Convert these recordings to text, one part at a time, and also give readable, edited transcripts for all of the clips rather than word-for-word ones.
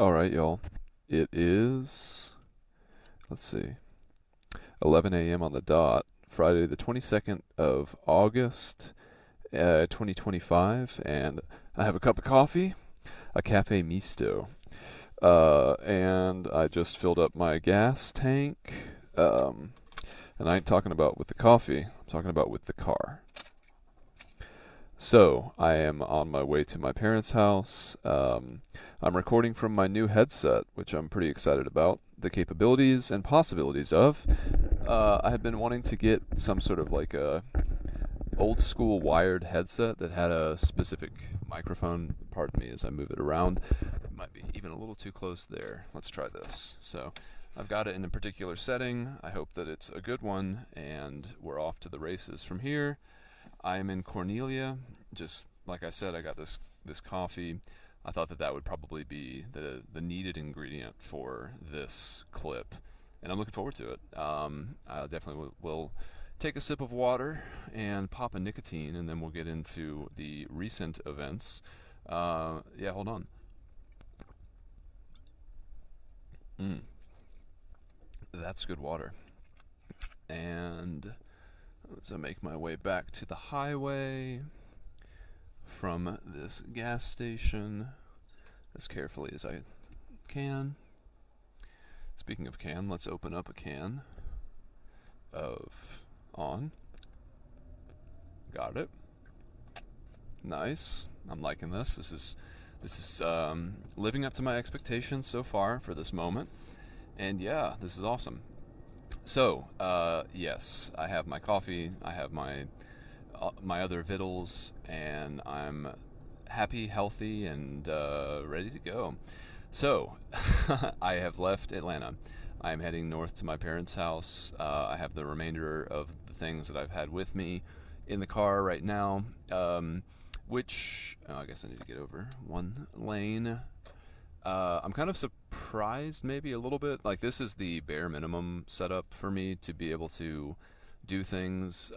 All right, y'all. It is, let's see, 11 a.m. on the dot, Friday the 22nd of August, 2025, and I have a cup of coffee, a cafe misto, and I just filled up my gas tank, and I ain't talking about with the coffee, I'm talking about with the car. So, I am on my way to my parents' house. I'm recording from my new headset, which I'm pretty excited about. The capabilities and possibilities of. I had been wanting to get some sort of like a old school wired headset that had a specific microphone. Pardon me as I move it around. It might be even a little too close there. Let's try this. So, I've got it in a particular setting. I hope that it's a good one, and we're off to the races from here. I am in Cornelia. Just like I said, I got this coffee. I thought that that would probably be the needed ingredient for this clip, and I'm looking forward to it. I definitely will take a sip of water and pop a nicotine, and then we'll get into the recent events. Yeah, hold on. Mm, that's good water. And as I make my way back to the highway from this gas station as carefully as I can. Speaking of can, let's open up a can of on. Got it. Nice. I'm liking this. This is living up to my expectations so far for this moment. And yeah, this is awesome. So, yes, I have my coffee, I have my other vittles, and I'm happy, healthy, and ready to go. So, I have left Atlanta. I am heading north to my parents' house. I have the remainder of the things that I've had with me in the car right now, which I guess I need to get over one lane. I'm kind of surprised, maybe a little bit. Like, this is the bare minimum setup for me to be able to do things.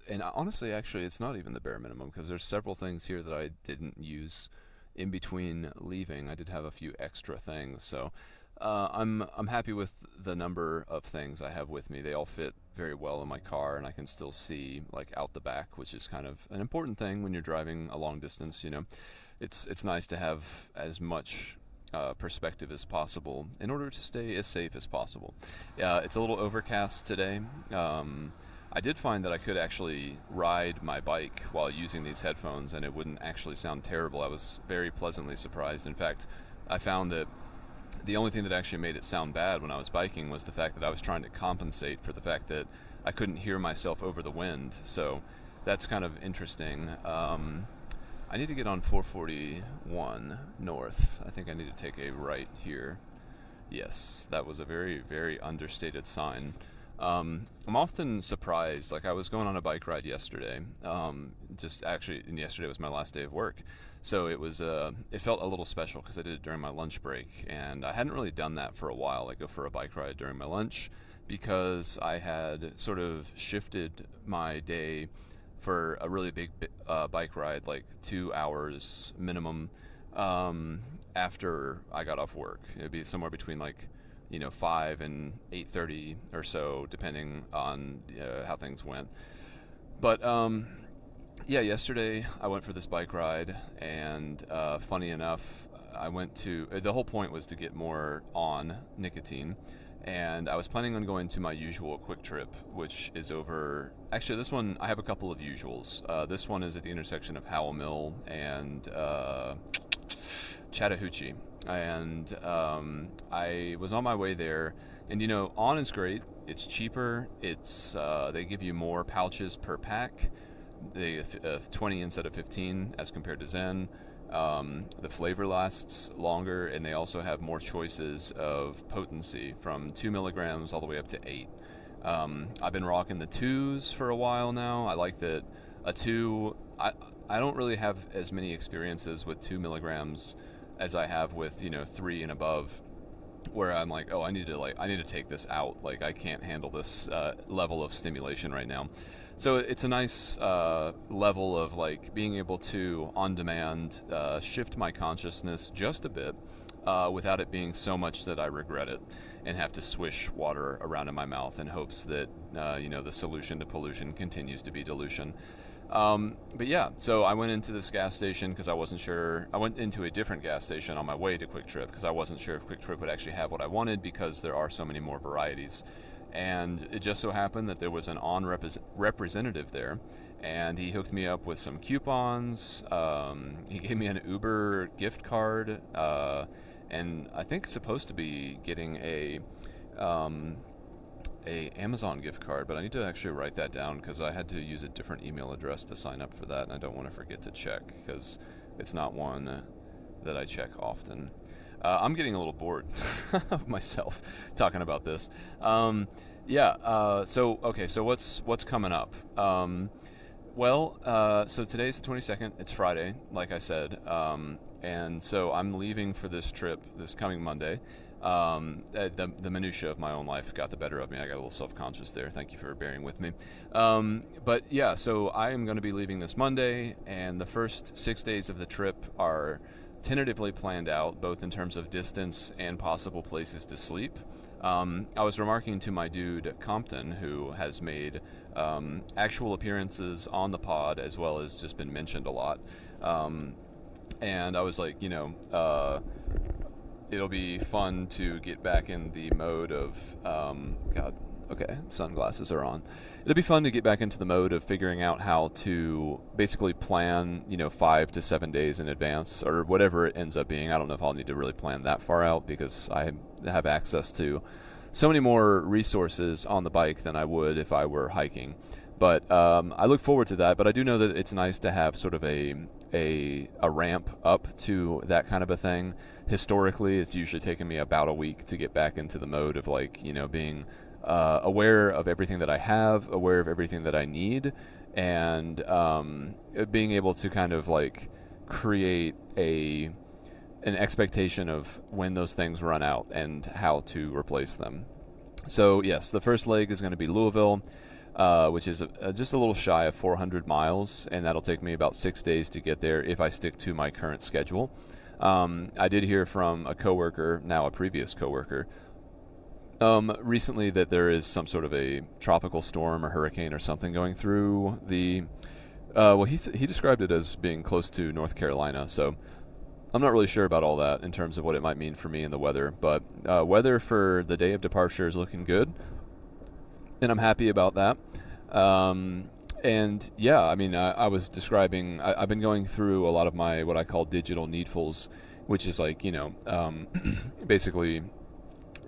And honestly, actually, it's not even the bare minimum because there's several things here that I didn't use in between leaving. I did have a few extra things, so I'm happy with the number of things I have with me. They all fit very well in my car, and I can still see like out the back, which is kind of an important thing when you're driving a long distance. It's nice to have as much perspective as possible in order to stay as safe as possible. It's a little overcast today. I did find that I could actually ride my bike while using these headphones, and it wouldn't actually sound terrible. I was very pleasantly surprised. In fact, I found that the only thing that actually made it sound bad when I was biking was the fact that I was trying to compensate for the fact that I couldn't hear myself over the wind. So that's kind of interesting. I need to get on 441 north. I think I need to take a right here. Yes, that was a very, very understated sign. I'm often surprised. Like, I was going on a bike ride yesterday. And yesterday was my last day of work. So it felt a little special because I did it during my lunch break. And I hadn't really done that for a while, like go for a bike ride during my lunch, because I had sort of shifted my day for a really big bike ride, like 2 hours minimum, after I got off work. It'd be somewhere between 5 and 8:30 or so, depending on how things went. But yeah, yesterday I went for this bike ride, and funny enough, the whole point was to get more on nicotine. And I was planning on going to my usual quick trip, which is over. Actually, this one, I have a couple of usuals. This one is at the intersection of Howell Mill and Chattahoochee. And I was on my way there. And, on is great. It's cheaper. They give you more pouches per pack. They 20 instead of 15 as compared to Zen. The flavor lasts longer, and they also have more choices of potency from 2 milligrams all the way up to 8. I've been rocking the 2s for a while now. I like that a 2. I don't really have as many experiences with 2 milligrams as I have with 3 and above, where I'm like, oh, I need to take this out. Like, I can't handle this level of stimulation right now. So it's a nice level of like being able to on demand shift my consciousness just a bit without it being so much that I regret it and have to swish water around in my mouth in hopes that the solution to pollution continues to be dilution. But yeah, so I went into this gas station because I wasn't sure. I went into a different gas station on my way to Quick Trip because I wasn't sure if Quick Trip would actually have what I wanted because there are so many more varieties. And it just so happened that there was an representative there, and he hooked me up with some coupons. He gave me an Uber gift card, and I think supposed to be getting a Amazon gift card, but I need to actually write that down because I had to use a different email address to sign up for that, and I don't want to forget to check because it's not one that I check often. I'm getting a little bored of myself talking about this. So what's coming up? So today's the 22nd. It's Friday, like I said, and so I'm leaving for this trip this coming Monday. The minutia of my own life got the better of me. I got a little self-conscious there. Thank you for bearing with me. But yeah, so I am going to be leaving this Monday, and the first 6 days of the trip are tentatively planned out, both in terms of distance and possible places to sleep. I was remarking to my dude Compton, who has made actual appearances on the pod as well as just been mentioned a lot. And I was like, it'll be fun to get back in the mode of, sunglasses are on. It'll be fun to get back into the mode of figuring out how to basically plan, 5 to 7 days in advance or whatever it ends up being. I don't know if I'll need to really plan that far out because I have access to so many more resources on the bike than I would if I were hiking. But I look forward to that. But I do know that it's nice to have sort of a ramp up to that kind of a thing. Historically, it's usually taken me about a week to get back into the mode of being aware of everything that I have, aware of everything that I need, and being able to kind of create an expectation of when those things run out and how to replace them. So yes, the first leg is going to be Louisville, which is just a little shy of 400 miles, and that'll take me about 6 days to get there if I stick to my current schedule. I did hear from a coworker, now a previous coworker, recently that there is some sort of a tropical storm or hurricane or something going through the. He described it as being close to North Carolina, so I'm not really sure about all that in terms of what it might mean for me and the weather. But weather for the day of departure is looking good, and I'm happy about that. And yeah, I mean, I was describing. I've been going through a lot of my what I call digital needfuls, which is basically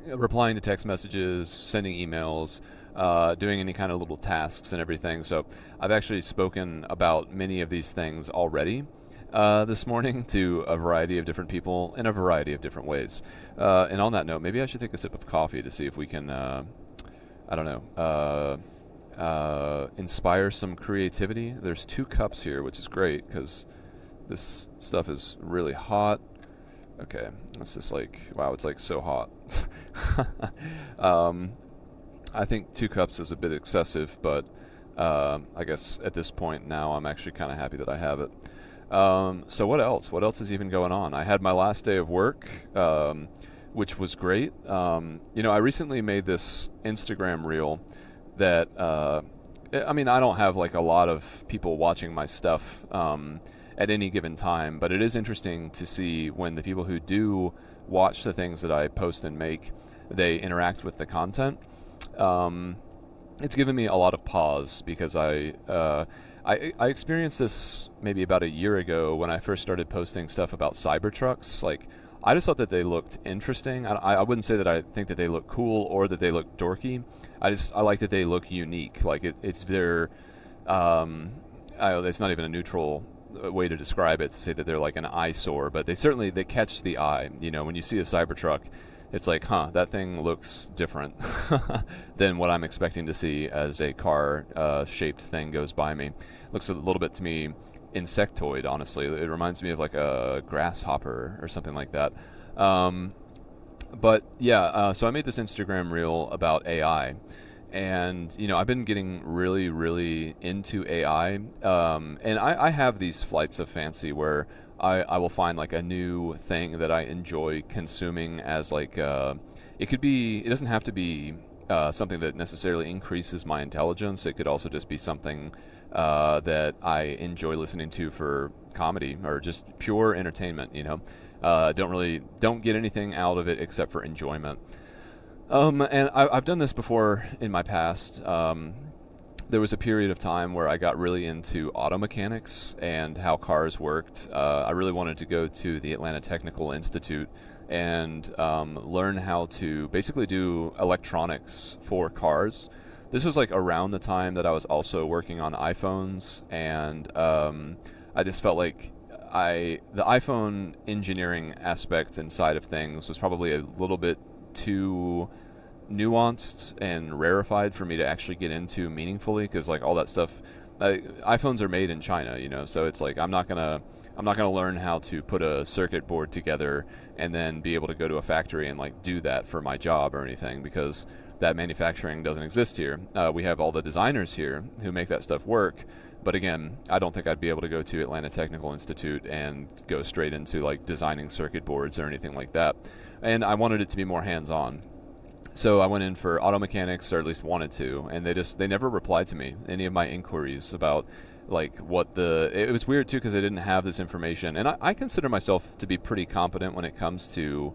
replying to text messages, sending emails, doing any kind of little tasks and everything. So I've actually spoken about many of these things already this morning to a variety of different people in a variety of different ways. And on that note, maybe I should take a sip of coffee to see if we can, inspire some creativity. There's 2 cups here, which is great because this stuff is really hot. Okay, it's just wow, it's so hot. I think 2 cups is a bit excessive, but I guess at this point now I'm actually kind of happy that I have it. So what else? What else is even going on? I had my last day of work, which was great. I recently made this Instagram reel that, I don't have a lot of people watching my stuff at any given time, but it is interesting to see when the people who do watch the things that I post and make, they interact with the content. It's given me a lot of pause because I experienced this maybe about a year ago when I first started posting stuff about Cybertrucks. I just thought that they looked interesting. I wouldn't say that I think that they look cool or that they look dorky. I like that they look unique. It's their it's not even a neutral way to describe it to say that they're an eyesore, but they catch the eye. When you see a Cybertruck, it's that thing looks different than what I'm expecting to see as a car shaped thing goes by me. Looks a little bit to me insectoid, honestly. It reminds me of a grasshopper or something like that. But yeah, so I made this Instagram reel about AI. And, I've been getting really, really into AI. And I have these flights of fancy where I will find like a new thing that I enjoy consuming as like it doesn't have to be something that necessarily increases my intelligence. It could also just be something that I enjoy listening to for comedy or just pure entertainment. Don't get anything out of it except for enjoyment. And I've done this before in my past. There was a period of time where I got really into auto mechanics and how cars worked. I really wanted to go to the Atlanta Technical Institute and learn how to basically do electronics for cars. This was like around the time that I was also working on iPhones, and I just felt like the iPhone engineering aspect inside of things was probably a little bit too nuanced and rarefied for me to actually get into meaningfully, because like all that stuff, iPhones are made in China, so it's like I'm not gonna learn how to put a circuit board together and then be able to go to a factory and like do that for my job or anything, because that manufacturing doesn't exist here. We have all the designers here who make that stuff work, but again, I don't think I'd be able to go to Atlanta Technical Institute and go straight into like designing circuit boards or anything like that. And I wanted it to be more hands-on. So I went in for auto mechanics, or at least wanted to, and they never replied to me, any of my inquiries about like it was weird too, because I didn't have this information. And I consider myself to be pretty competent when it comes to,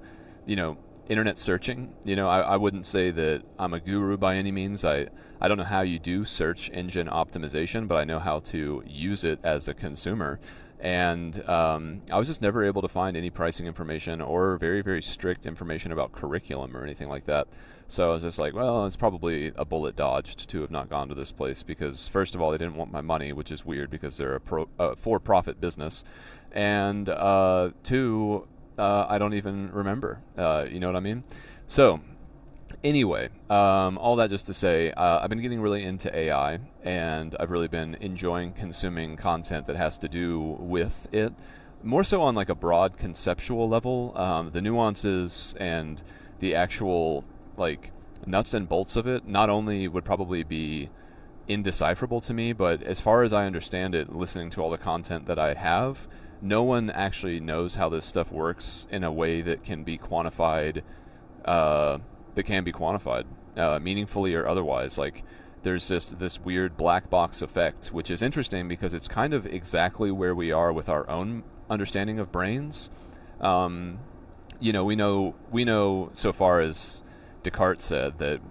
internet searching. I wouldn't say that I'm a guru by any means. I don't know how you do search engine optimization, but I know how to use it as a consumer. And I was just never able to find any pricing information or very, very strict information about curriculum or anything like that. So I was just like, well, it's probably a bullet dodged to have not gone to this place, because first of all, they didn't want my money, which is weird because they're a for-profit business. And two, I don't even remember. You know what I mean? So anyway, all that just to say, I've been getting really into AI, and I've really been enjoying consuming content that has to do with it, more so on like a broad conceptual level. The nuances and the actual like nuts and bolts of it not only would probably be indecipherable to me, but as far as I understand it, listening to all the content that I have, no one actually knows how this stuff works in a way that can be quantified, meaningfully or otherwise. Like, there's just this weird black box effect, which is interesting because it's kind of exactly where we are with our own understanding of brains. We know so far as Descartes said that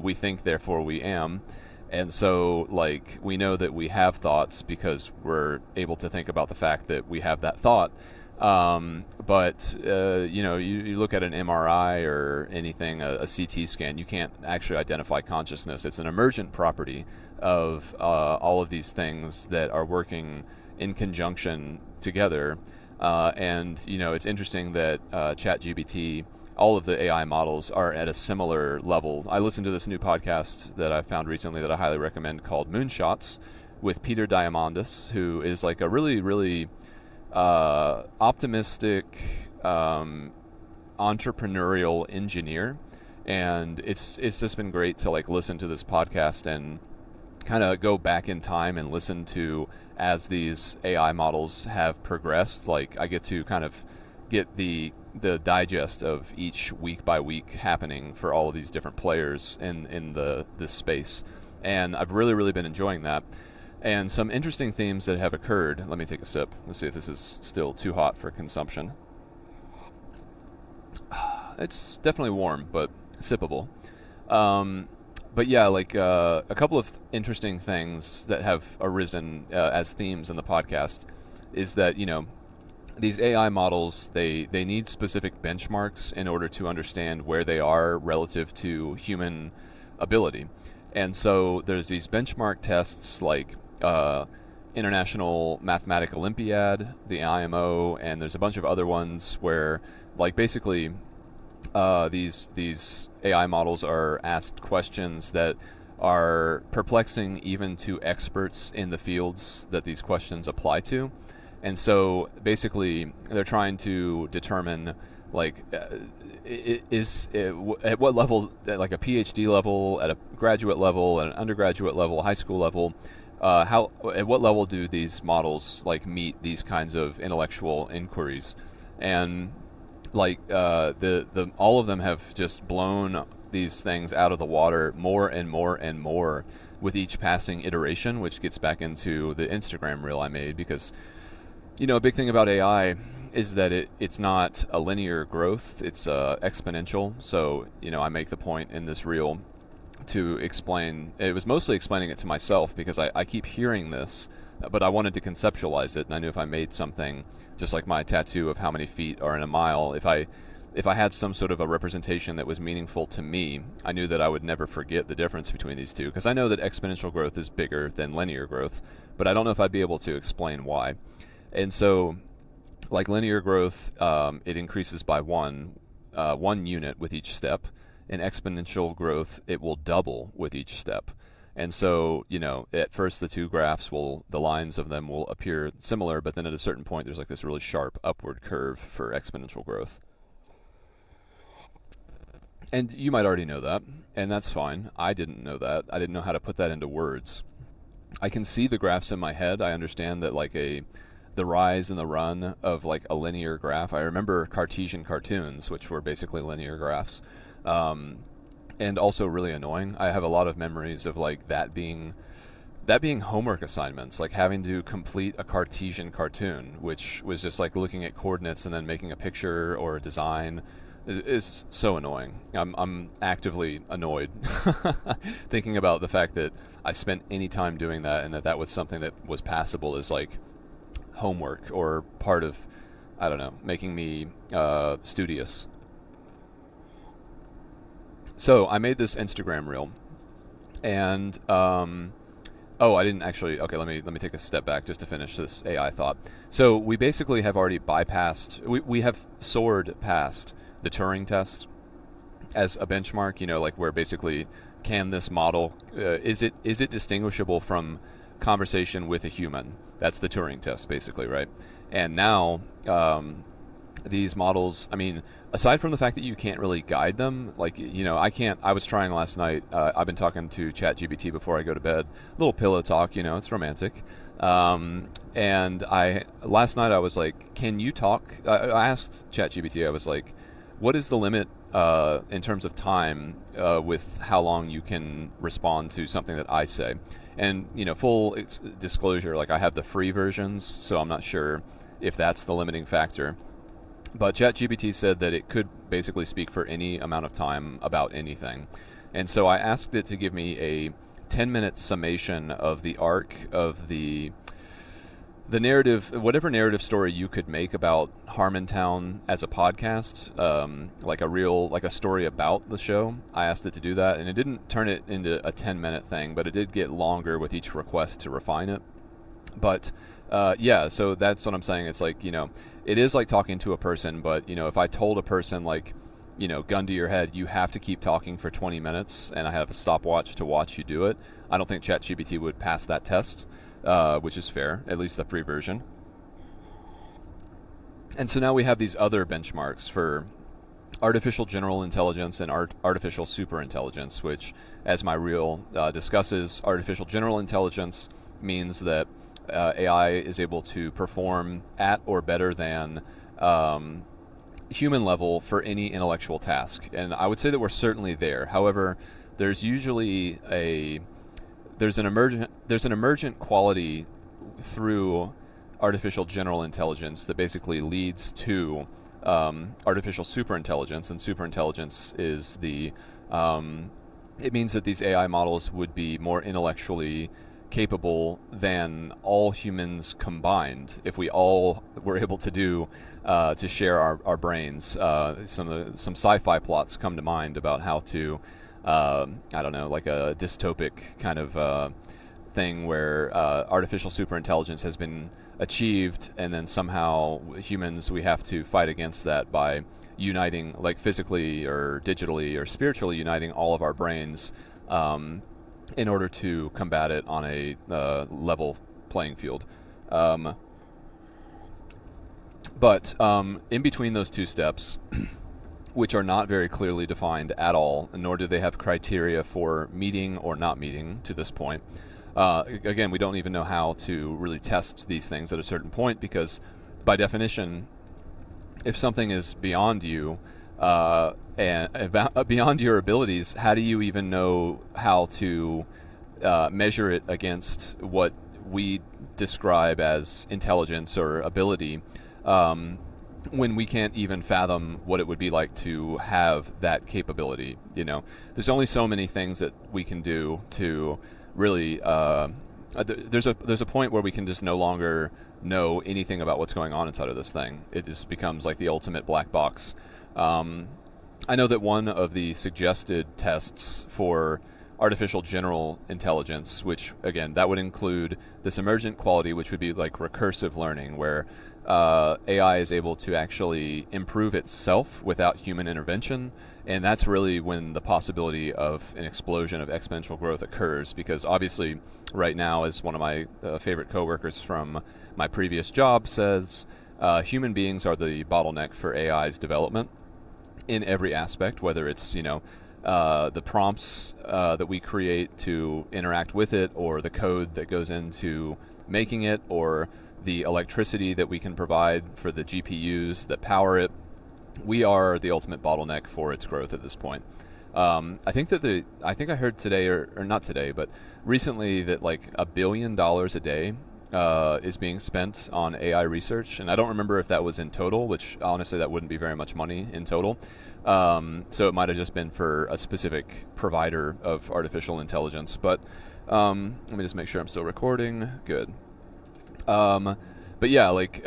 we think, therefore we am. And so, like, we know that we have thoughts because we're able to think about the fact that we have that thought. But you look at an MRI or anything, a CT scan, you can't actually identify consciousness. It's an emergent property of all of these things that are working in conjunction together. And it's interesting that ChatGPT, all of the AI models are at a similar level. I listened to this new podcast that I found recently that I highly recommend called Moonshots with Peter Diamandis, who is like a really, really optimistic entrepreneurial engineer. And it's just been great to like listen to this podcast and kind of go back in time and listen to as these AI models have progressed. Like, I get to kind of get the digest of each week by week happening for all of these different players in this space, and I've really, really been enjoying that. And some interesting themes that have occurred. Let me take a sip. Let's see if this is still too hot for consumption. It's definitely warm, but sippable. But yeah, like a couple of interesting things that have arisen as themes in the podcast is that, these AI models, they need specific benchmarks in order to understand where they are relative to human ability. And so there's these benchmark tests like International Mathematical Olympiad, the IMO, and there's a bunch of other ones where, like, basically these AI models are asked questions that are perplexing even to experts in the fields that these questions apply to. And so basically they're trying to determine, like, at what level, at like a PhD level, at a graduate level, at an undergraduate level, high school level, at what level do these models like meet these kinds of intellectual inquiries? And like the all of them have just blown these things out of the water more and more and more with each passing iteration, which gets back into the Instagram reel I made, because a big thing about AI is that it's not a linear growth, it's exponential. So I make the point in this reel to explain, it was mostly explaining it to myself because I keep hearing this, but I wanted to conceptualize it, and I knew if I made something just like my tattoo of how many feet are in a mile, if I had some sort of a representation that was meaningful to me, I knew that I would never forget the difference between these two, because I know that exponential growth is bigger than linear growth, but I don't know if I'd be able to explain why. And so, like linear growth, it increases by one unit with each step. In exponential growth, it will double with each step. And so, at first the two graphs the lines of them will appear similar, but then at a certain point there's like this really sharp upward curve for exponential growth. And you might already know that, and that's fine. I didn't know that. I didn't know how to put that into words. I can see the graphs in my head. I understand that like the rise and the run of like a linear graph. I remember Cartesian cartoons, which were basically linear graphs. And also really annoying. I have a lot of memories of like that being homework assignments, like having to complete a Cartesian cartoon, which was just like looking at coordinates and then making a picture or a design. Is so annoying. I'm actively annoyed thinking about the fact that I spent any time doing that, and that was something that was passable as like homework or part of, I don't know, making me studious. So I made this Instagram reel, and I didn't actually. Okay, let me take a step back just to finish this AI thought. So we basically have already bypassed. We have soared past the Turing test as a benchmark. Like where basically can this model is it distinguishable from conversation with a human? That's the Turing test, basically, right? And now these models, I mean, aside from the fact that you can't really guide them, like, I was trying last night, I've been talking to ChatGPT before I go to bed, a little pillow talk, it's romantic. And last night I was like, can you talk? I asked ChatGPT, I was like, what is the limit in terms of time with how long you can respond to something that I say? And, full disclosure, like I have the free versions, so I'm not sure if that's the limiting factor. But ChatGPT said that it could basically speak for any amount of time about anything. And so I asked it to give me a 10-minute summation of the arc of the narrative, whatever narrative story you could make about Harmontown as a podcast, like a story about the show. I asked it to do that, and it didn't turn it into a 10-minute thing, but it did get longer with each request to refine it. But so that's what I'm saying. It's like, it is like talking to a person, but, if I told a person like, gun to your head, you have to keep talking for 20 minutes, and I have a stopwatch to watch you do it, I don't think ChatGPT would pass that test. Which is fair, at least the free version. And so now we have these other benchmarks for artificial general intelligence and artificial superintelligence, which, as my reel discusses, artificial general intelligence means that AI is able to perform at or better than human level for any intellectual task. And I would say that we're certainly there. However, there's usually there's an emergent quality through artificial general intelligence that basically leads to artificial superintelligence, and superintelligence is it means that these AI models would be more intellectually capable than all humans combined if we all were able to do to share our brains. Some sci-fi plots come to mind about how to I don't know, like a dystopic kind of thing where artificial superintelligence has been achieved, and then somehow humans, we have to fight against that by uniting, like physically or digitally or spiritually uniting all of our brains in order to combat it on a level playing field. But in between those two steps, which are not very clearly defined at all, nor do they have criteria for meeting or not meeting to this point, Again, we don't even know how to really test these things at a certain point because, by definition, if something is beyond you and beyond your abilities, how do you even know how to measure it against what we describe as intelligence or ability, when we can't even fathom what it would be like to have that capability? You know, there's only so many things that we can do to really. There's a point where we can just no longer know anything about what's going on inside of this thing. It just becomes like the ultimate black box. I know that one of the suggested tests for artificial general intelligence, which again, that would include this emergent quality, which would be like recursive learning, where AI is able to actually improve itself without human intervention. And that's really when the possibility of an explosion of exponential growth occurs, because obviously right now, as one of my favorite coworkers from my previous job says, human beings are the bottleneck for AI's development in every aspect, whether it's, the prompts that we create to interact with it, or the code that goes into making it, or the electricity that we can provide for the GPUs that power it. We are the ultimate bottleneck for its growth at this point. I think I heard today, or not today, but recently, that like $1 billion a day is being spent on AI research, and I don't remember if that was in total, which honestly that wouldn't be very much money in total. So it might have just been for a specific provider of artificial intelligence. But let me just make sure I'm still recording. Good. But yeah, like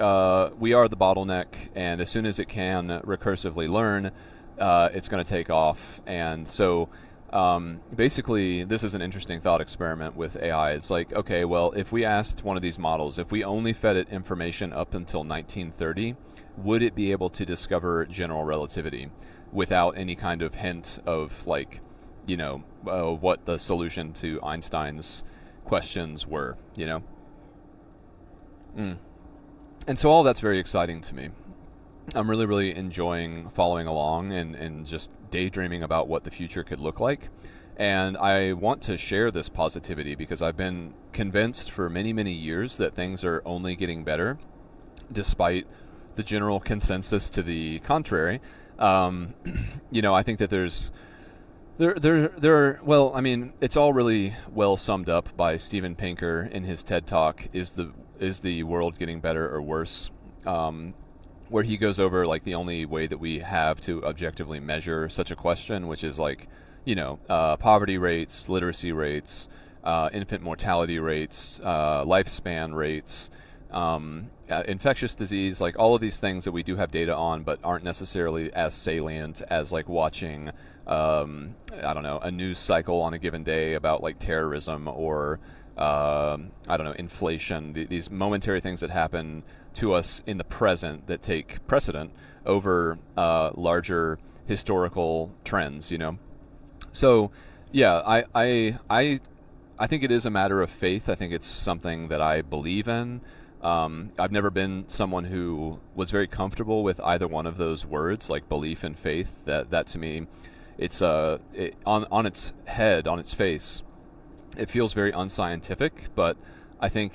we are the bottleneck, and as soon as it can recursively learn, it's going to take off. And so basically, this is an interesting thought experiment with AI. It's like, okay, well, if we asked one of these models, if we only fed it information up until 1930, would it be able to discover general relativity without any kind of hint of like, what the solution to Einstein's questions were, And so all that's very exciting to me. I'm really, really enjoying following along and just daydreaming about what the future could look like. And I want to share this positivity because I've been convinced for many, many years that things are only getting better, despite the general consensus to the contrary. I think that well, I mean, it's all really well summed up by Steven Pinker in his TED Talk, Is the World Getting Better or Worse? Where he goes over like the only way that we have to objectively measure such a question, which is like, poverty rates, literacy rates, infant mortality rates, lifespan rates, infectious disease, like all of these things that we do have data on, but aren't necessarily as salient as like watching, a news cycle on a given day about like terrorism or, inflation, these momentary things that happen to us in the present that take precedent over larger historical trends, So, yeah, I think it is a matter of faith. I think it's something that I believe in. I've never been someone who was very comfortable with either one of those words, like belief and faith. That to me, it's on its head, on its face, it feels very unscientific. But I think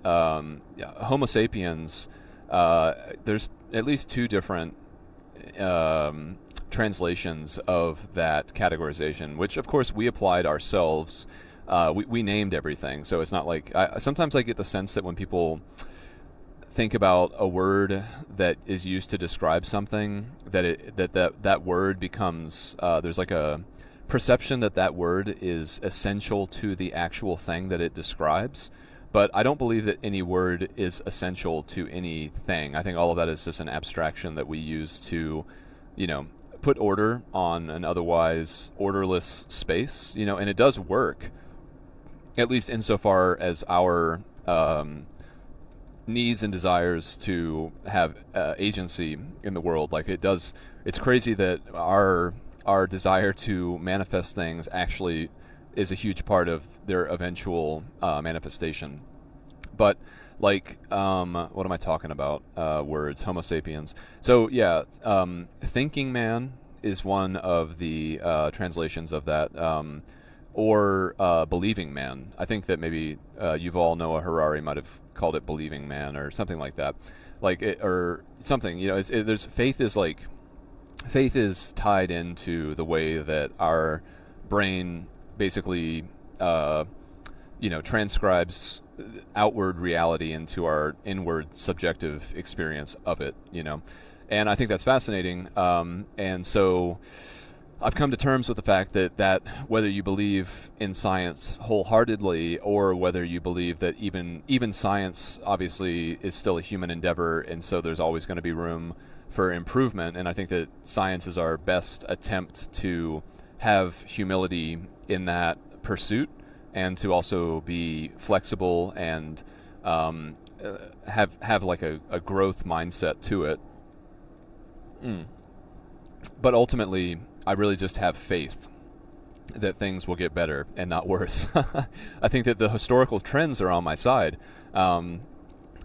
Homo sapiens. There's at least two different translations of that categorization, which of course we applied ourselves. We named everything, so it's not like sometimes I get the sense that when people think about a word that is used to describe something, that word becomes there's like a perception that word is essential to the actual thing that it describes. But I don't believe that any word is essential to anything. I think all of that is just an abstraction that we use to, put order on an otherwise orderless space, and it does work, at least insofar as our needs and desires to have agency in the world. Like it does, it's crazy that our desire to manifest things actually is a huge part of their eventual manifestation. But like, what am I talking about? Words, Homo sapiens. So yeah, thinking man is one of the translations of that. or believing man. I think that maybe Yuval Noah Harari might have called it believing man or something like that, or something. There's faith is tied into the way that our brain basically transcribes outward reality into our inward subjective experience of it. And I think that's fascinating. And so I've come to terms with the fact that whether you believe in science wholeheartedly or whether you believe that even science obviously is still a human endeavor, and so there's always going to be room for improvement. And I think that science is our best attempt to have humility in that pursuit, and to also be flexible and have like a growth mindset to it. But ultimately, I really just have faith that things will get better and not worse. I think that the historical trends are on my side, and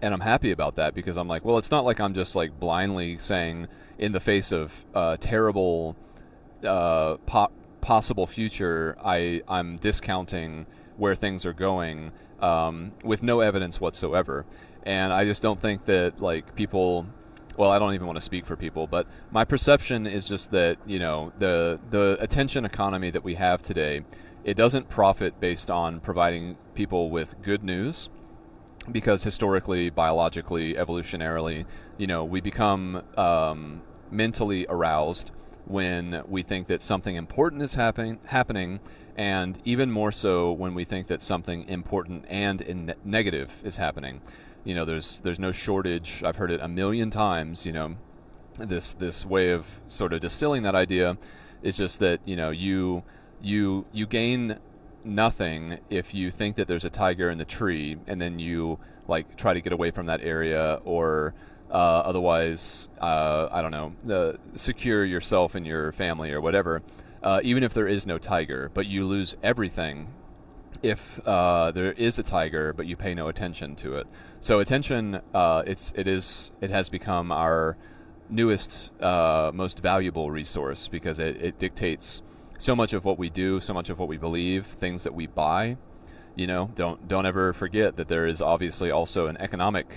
I'm happy about that, because I'm like, well, it's not like I'm just like blindly saying in the face of terrible possible future, I'm discounting where things are going with no evidence whatsoever. And I just don't think that like people. Well, I don't even want to speak for people, but my perception is just that, the attention economy that we have today, it doesn't profit based on providing people with good news, because historically, biologically, evolutionarily, we become mentally aroused when we think that something important is happening, and even more so when we think that something important and negative is happening. There's no shortage. I've heard it a million times. This way of sort of distilling that idea is just that you gain nothing if you think that there's a tiger in the tree, and then you like try to get away from that area, or otherwise I don't know, secure yourself and your family or whatever. Even if there is no tiger, but you lose everything if there is a tiger, but you pay no attention to it. So attention, it has become our newest, most valuable resource, because it dictates so much of what we do, so much of what we believe, things that we buy. Don't ever forget that there is obviously also an economic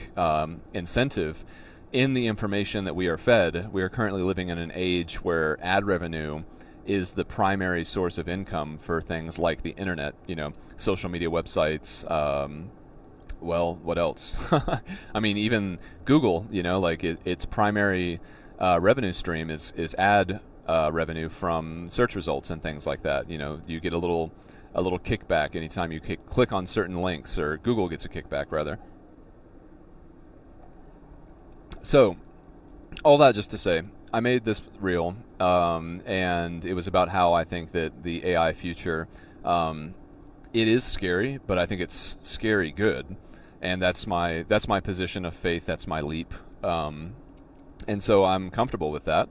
incentive in the information that we are fed. We are currently living in an age where ad revenue is the primary source of income for things like the internet, social media websites. Well, what else? I mean, even Google, its primary revenue stream is ad revenue from search results and things like that. You get a little kickback anytime you click on certain links, or Google gets a kickback rather. So, all that just to say, I made this reel, and it was about how I think that the AI future, it is scary, but I think it's scary good, and that's my position of faith. That's my leap, and so I'm comfortable with that.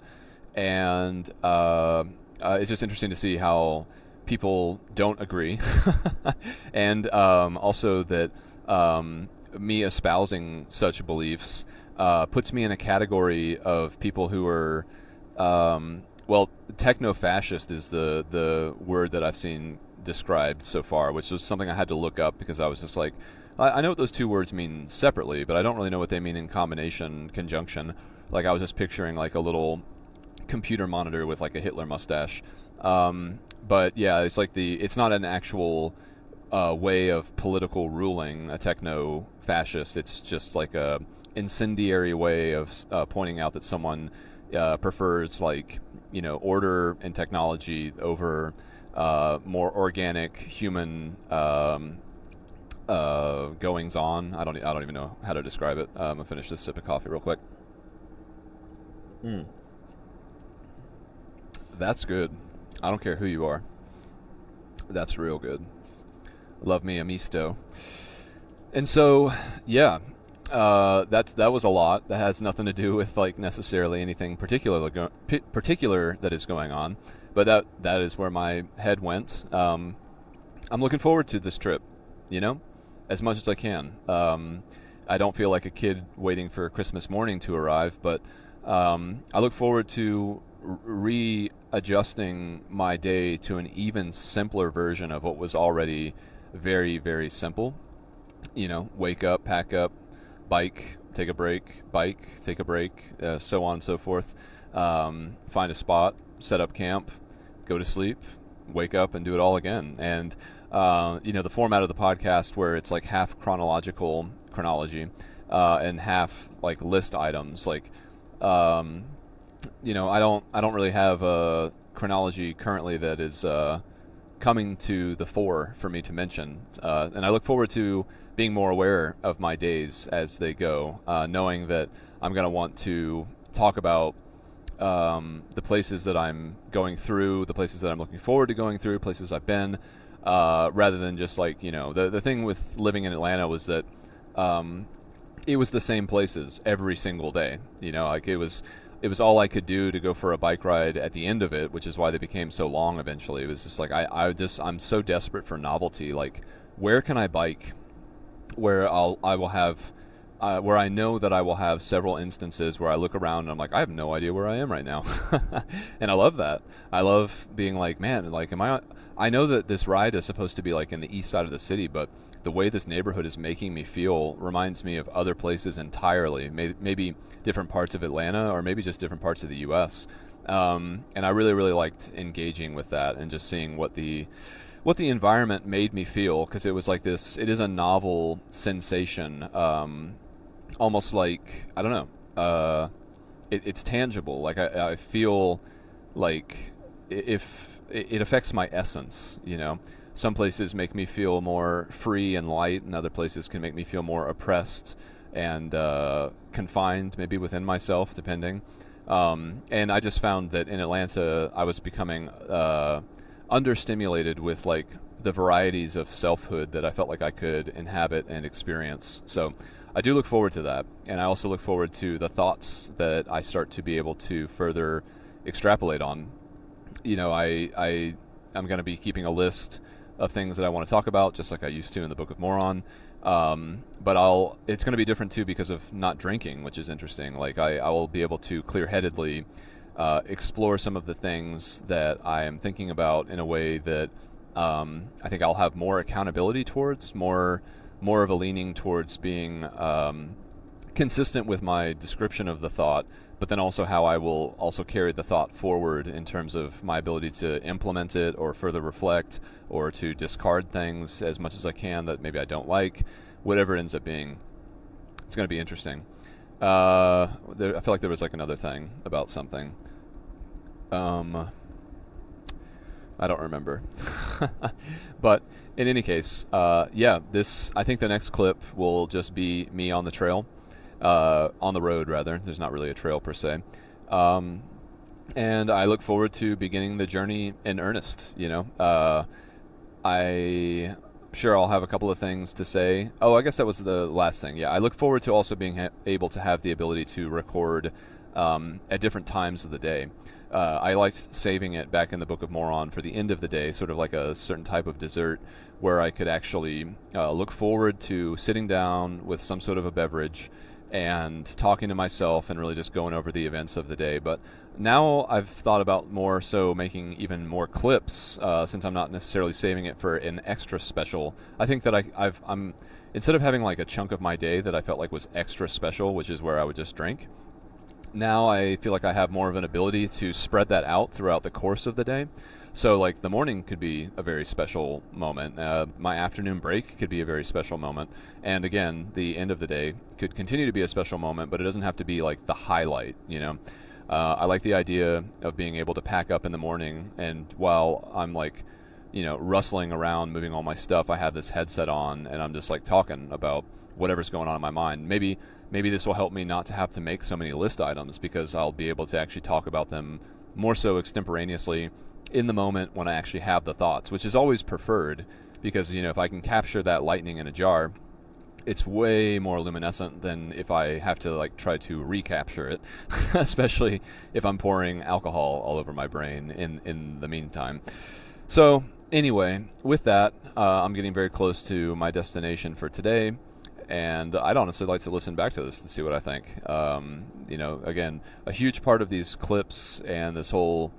And it's just interesting to see how people don't agree, and also that me espousing such beliefs puts me in a category of people who are, techno-fascist is the word that I've seen described so far, which was something I had to look up, because I was just like, I know what those two words mean separately, but I don't really know what they mean in conjunction. Like, I was just picturing like a little computer monitor with like a Hitler mustache. But yeah, it's like it's not an actual way of political ruling, a techno-fascist. It's just like a incendiary way of pointing out that someone prefers order and technology over more organic human goings on. I don't even know how to describe it. I'm gonna finish this sip of coffee real quick. That's good. I don't care who you are. That's real good. Love me a misto. And so, yeah, that was a lot. That has nothing to do with necessarily anything particular that is going on, but that is where my head went. I'm looking forward to this trip, as much as I can. I don't feel like a kid waiting for Christmas morning to arrive, but I look forward to adjusting my day to an even simpler version of what was already very, very simple. Wake up, pack up, bike, take a break, bike, take a break, so on and so forth. Find a spot, set up camp, go to sleep, wake up, and do it all again. And the format of the podcast where it's like half chronology, and half like list items. Like, I don't really have a chronology currently that is coming to the fore for me to mention. And I look forward to being more aware of my days as they go, knowing that I'm going to want to talk about the places that I'm going through, the places that I'm looking forward to going through, places I've been, rather than just like, the thing with living in Atlanta was that it was the same places every single day. Like it was all I could do to go for a bike ride at the end of it, which is why they became so long eventually. It was just like I'm so desperate for novelty. Like, where can I bike where I will have where I know that I will have several instances where I look around and I'm like, I have no idea where I am right now. And I love that. I love being like, man, like, I know that this ride is supposed to be like in the east side of the city, but the way this neighborhood is making me feel reminds me of other places entirely, maybe different parts of Atlanta or maybe just different parts of the U.S. And I really, really liked engaging with that and just seeing what the environment made me feel, because it was like this, it is a novel sensation, almost like, I don't know, it's tangible. Like I feel like if it affects my essence, Some places make me feel more free and light, and other places can make me feel more oppressed and confined, maybe within myself, depending. And I just found that in Atlanta, I was becoming understimulated with like the varieties of selfhood that I felt like I could inhabit and experience. So I do look forward to that, and I also look forward to the thoughts that I start to be able to further extrapolate on. I'm going to be keeping a list of things that I want to talk about, just like I used to in the Book of Moron. But it's going to be different too because of not drinking, which is interesting. Like I will be able to clear-headedly explore some of the things that I am thinking about in a way that I think I'll have more accountability towards, more of a leaning towards being consistent with my description of the thought, but then also how I will also carry the thought forward in terms of my ability to implement it or further reflect or to discard things as much as I can that maybe I don't like, whatever it ends up being. It's going to be interesting. I feel like there was like another thing about something. I don't remember. But in any case, I think the next clip will just be me on the trail. On the road, rather. There's not really a trail per se. And I look forward to beginning the journey in earnest, I'm sure I'll have a couple of things to say. Oh, I guess that was the last thing. Yeah, I look forward to also being able to have the ability to record at different times of the day. I liked saving it back in the Book of Moron for the end of the day, sort of like a certain type of dessert where I could actually look forward to sitting down with some sort of a beverage and talking to myself and really just going over the events of the day. But now I've thought about more so making even more clips, since I'm not necessarily saving it for an extra special. I think that I'm instead of having like a chunk of my day that I felt like was extra special, which is where I would just drink, now I feel like I have more of an ability to spread that out throughout the course of the day. So like the morning could be a very special moment. My afternoon break could be a very special moment. And again, the end of the day could continue to be a special moment, but it doesn't have to be like the highlight, I like the idea of being able to pack up in the morning, and while I'm like, rustling around, moving all my stuff, I have this headset on and I'm just like talking about whatever's going on in my mind. Maybe this will help me not to have to make so many list items, because I'll be able to actually talk about them more so extemporaneously in the moment when I actually have the thoughts, which is always preferred, because if I can capture that lightning in a jar, it's way more luminescent than if I have to like try to recapture it, especially if I'm pouring alcohol all over my brain in the meantime. So anyway, with that, I'm getting very close to my destination for today, and I'd honestly like to listen back to this to see what I think. Again, a huge part of these clips and this whole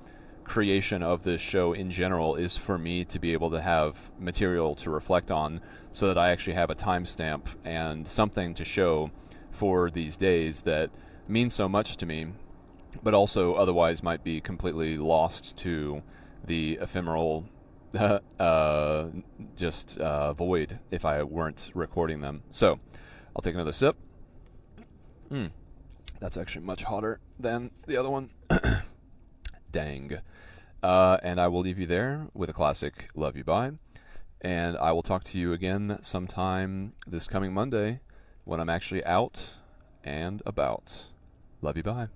creation of this show in general is for me to be able to have material to reflect on, so that I actually have a timestamp and something to show for these days that mean so much to me, but also otherwise might be completely lost to the ephemeral void if I weren't recording them. So I'll take another sip. That's actually much hotter than the other one. Dang. And I will leave you there with a classic Love You Bye. And I will talk to you again sometime this coming Monday when I'm actually out and about. Love you, bye.